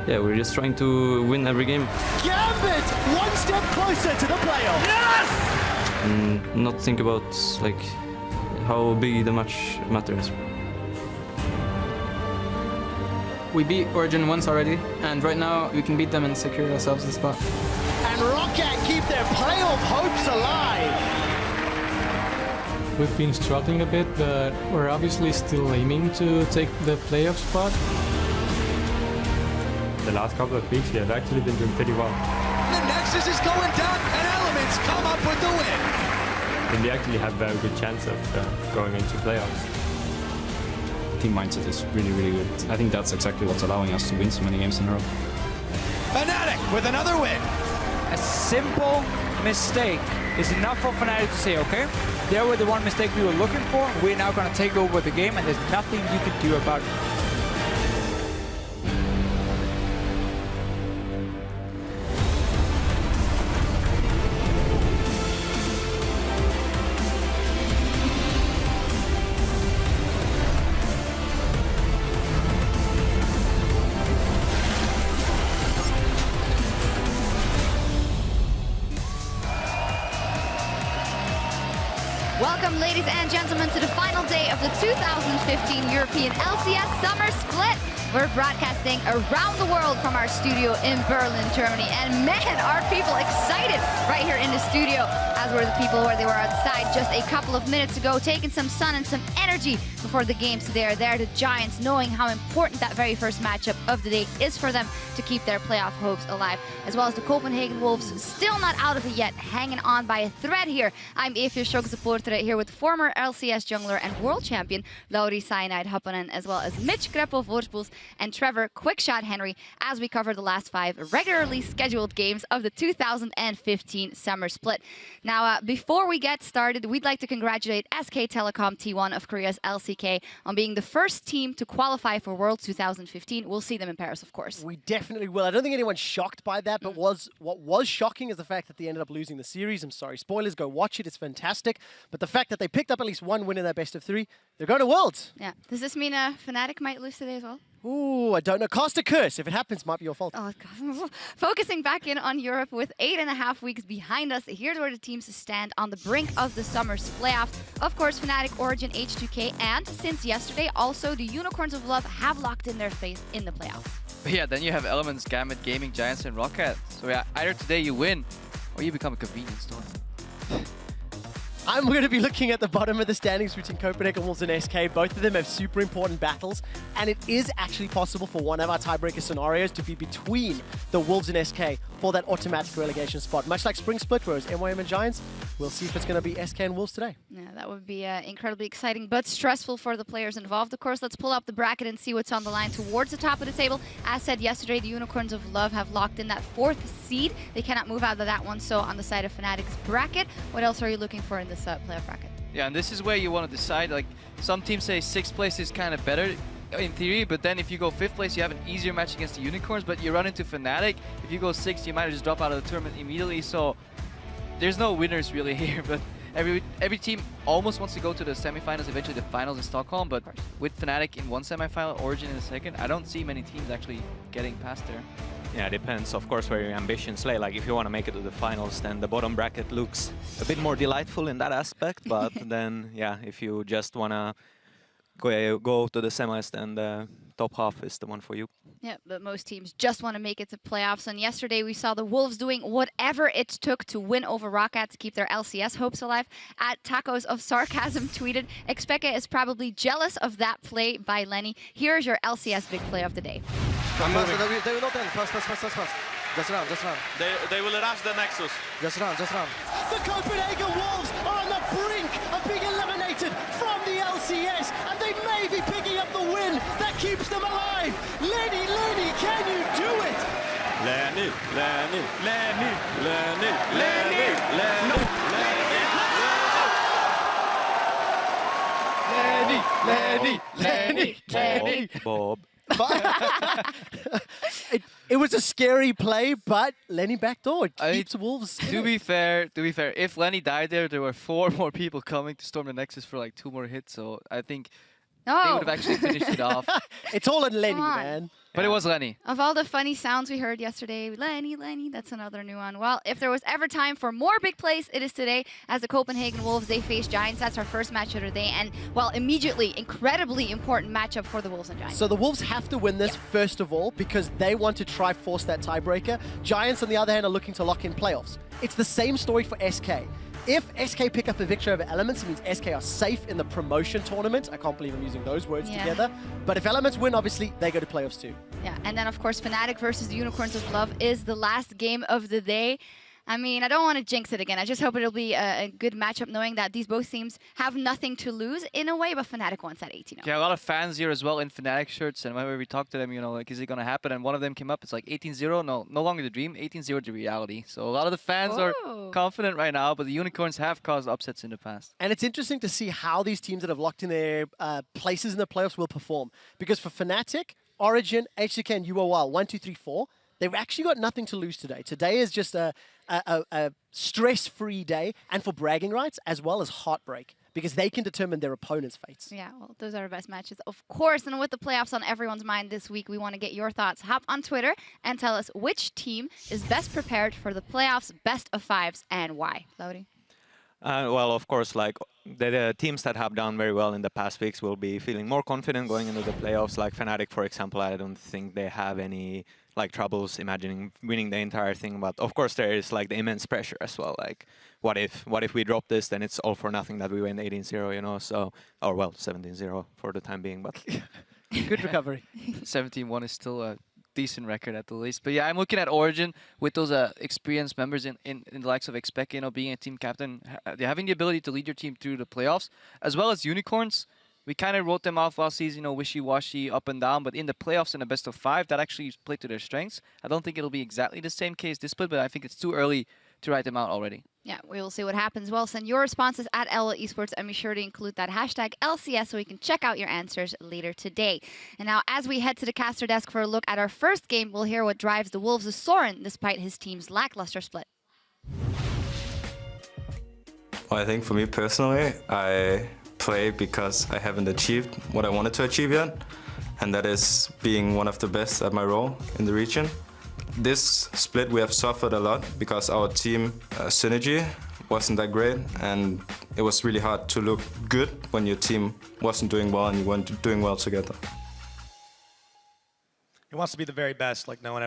yeah, we're just trying to win every game. Gambit, one step closer to the playoff. Yes! And not think about like how big the match matters. We beat Origin once already, and right now we can beat them and secure ourselves the spot. And Rocket keep their playoff hopes alive. We've been struggling a bit, but we're obviously still aiming to take the playoff spot. The last couple of weeks we have actually been doing pretty well. The Nexus is going down and Elements come up with the win. And we actually have a very good chance of going into playoffs. Team mindset is really, really good. I think that's exactly what's allowing us to win so many games in a row. Fnatic with another win. A simple mistake is enough for Fnatic to say, okay, there were the one mistake we were looking for. We're now going to take over the game, and there's nothing you can do about it. Welcome, ladies and gentlemen, to the final day of the 2015 European LCS Summer Split. We're broadcasting around the world from our studio in Berlin, Germany. And man, are people excited right here in the studio, as were the people where they were outside just a couple of minutes ago, taking some sun and some energy before the games today. They're the Giants, knowing how important that very first matchup of the day is for them to keep their playoff hopes alive, as well as the Copenhagen Wolves, still not out of it yet, hanging on by a thread here. I'm Evie Shogsupporter here with former LCS jungler and world champion Lauri Cyanide Happanen, as well as Mitch Greppel Voorspoels and Trevor Quickshot Henry, as we cover the last 5 regularly scheduled games of the 2015 Summer Split. Now, before we get started, we'd like to congratulate SK Telecom T1 of Korea's LCK on being the first team to qualify for Worlds 2015. We'll see them in Paris, of course. We definitely will. I don't think anyone's shocked by that, but what was shocking is the fact that they ended up losing the series. I'm sorry, spoilers, go watch it, it's fantastic. But the fact that they picked up at least one win in their best of 3, they're going to Worlds. Yeah. Does this mean Fnatic might lose today as well? Ooh, I don't know. Cast a curse. If it happens, might be your fault. Oh, God. Focusing back in on Europe with 8.5 weeks behind us, here's where the teams stand on the brink of the summer's playoffs. Of course, Fnatic, Origin, H2K, and since yesterday, also the Unicorns of Love have locked in their face in the playoffs. Yeah, then you have Elements, Gambit, Gaming, Giants, and Rocket. So yeah, either today you win, or you become a convenience store. I'm going to be looking at the bottom of the standings between Copenhagen Wolves and SK. Both of them have super important battles, and it is actually possible for one of our tiebreaker scenarios to be between the Wolves and SK for that automatic relegation spot. Much like Spring Split, where it's MYM and Giants, we'll see if it's going to be SK and Wolves today. Yeah, that would be incredibly exciting, but stressful for the players involved. Of course, let's pull up the bracket and see what's on the line towards the top of the table. As said yesterday, the Unicorns of Love have locked in that 4th seed. They cannot move out of that one, so on the side of Fnatic's bracket, what else are you looking for in this playoff bracket? Yeah, and this is where you want to decide. Like, some teams say 6th place is kind of better in theory, but then if you go 5th place, you have an easier match against the Unicorns, but you run into Fnatic. If you go 6th, you might just drop out of the tournament immediately, so there's no winners really here, but every team almost wants to go to the semifinals, eventually the finals in Stockholm, but with Fnatic in one semifinal, Origin in the second, I don't see many teams actually getting past there. Yeah, it depends, of course, where your ambitions lay. Like, if you want to make it to the finals, then the bottom bracket looks a bit more delightful in that aspect, but then, yeah, if you just want to go to the semis, then the top half is the one for you. Yeah, but most teams just want to make it to playoffs. And yesterday we saw the Wolves doing whatever it took to win over Rocket to keep their LCS hopes alive. At Tacos of Sarcasm tweeted, Expeke is probably jealous of that play by Lenny. Here's your LCS big play of the day. They will not end. Fast. Just run. They will rush the Nexus. Just run. The Copenhagen Wolves are on the brink of being eliminated from the LCS, and they may be picking up the win that keeps them alive. Lenny, can you do it? Lenny. Bob. It was a scary play, but Lenny backdoor keeps Wolves. To be fair, if Lenny died there were 4 more people coming to storm the Nexus for like 2 more hits, so I think they would have actually finished it off. It's all on Lenny, man. But it was Lenny. Of all the funny sounds we heard yesterday, Lenny, that's another new one. Well, if there was ever time for more big plays, it is today. As the Copenhagen Wolves, they face Giants. That's our first match of the day. And, well, immediately, incredibly important matchup for the Wolves and Giants. So the Wolves have to win this, first of all, because they want to try force that tiebreaker. Giants, on the other hand, are looking to lock in playoffs. It's the same story for SK. If SK pick up a victory over Elements, it means SK are safe in the promotion tournament. I can't believe I'm using those words together. But if Elements win, obviously, they go to playoffs too. Yeah, and then, of course, Fnatic versus the Unicorns of Love is the last game of the day. I mean, I don't want to jinx it again. I just hope it'll be a good matchup, knowing that these both teams have nothing to lose in a way, but Fnatic wants that 18-0. Yeah, a lot of fans here as well in Fnatic shirts, and whenever we talk to them, you know, like, is it going to happen? And one of them came up, it's like 18-0, no longer the dream, 18-0 the reality. So a lot of the fans are confident right now, but the Unicorns have caused upsets in the past. And it's interesting to see how these teams that have locked in their places in the playoffs will perform. Because for Fnatic, Origin, HCK, and UOL, 1, 2, 3, 4, they've actually got nothing to lose today. Today is just a stress-free day, and for bragging rights, as well as heartbreak, because they can determine their opponent's fates. Yeah, well, those are our best matches, of course. And with the playoffs on everyone's mind this week, we want to get your thoughts. Hop on Twitter and tell us which team is best prepared for the playoffs, best of fives, and why. Lodi? Well, of course, like the teams that have done very well in the past weeks will be feeling more confident going into the playoffs. Like Fnatic, for example, I don't think they have any like troubles imagining winning the entire thing. But of course, there is like the immense pressure as well. Like, what if we drop this? Then it's all for nothing that we win 18-0, you know. So, or well, 17-0 for the time being. But good recovery. 17-1 is still a decent record at the least. But yeah, I'm looking at Origin with those experienced members in the likes of Expect, you know, being a team captain, having the ability to lead your team through the playoffs, as well as Unicorns. We kind of wrote them off last season, you know, wishy-washy, up and down, but in the playoffs in the best of 5, that actually played to their strengths. I don't think it'll be exactly the same case this split, but I think it's too early to write them out already. Yeah, we will see what happens. Well, send your responses at LL Esports and be sure to include that hashtag LCS so we can check out your answers later today. And now, as we head to the caster desk for a look at our first game, we'll hear what drives the Wolves' Soren despite his team's lackluster split. Well, I think for me personally, I play because I haven't achieved what I wanted to achieve yet, and that is being one of the best at my role in the region. This split we have suffered a lot because our team synergy wasn't that great, and it was really hard to look good when your team wasn't doing well and you weren't doing well together. He wants to be the very best, like no one ever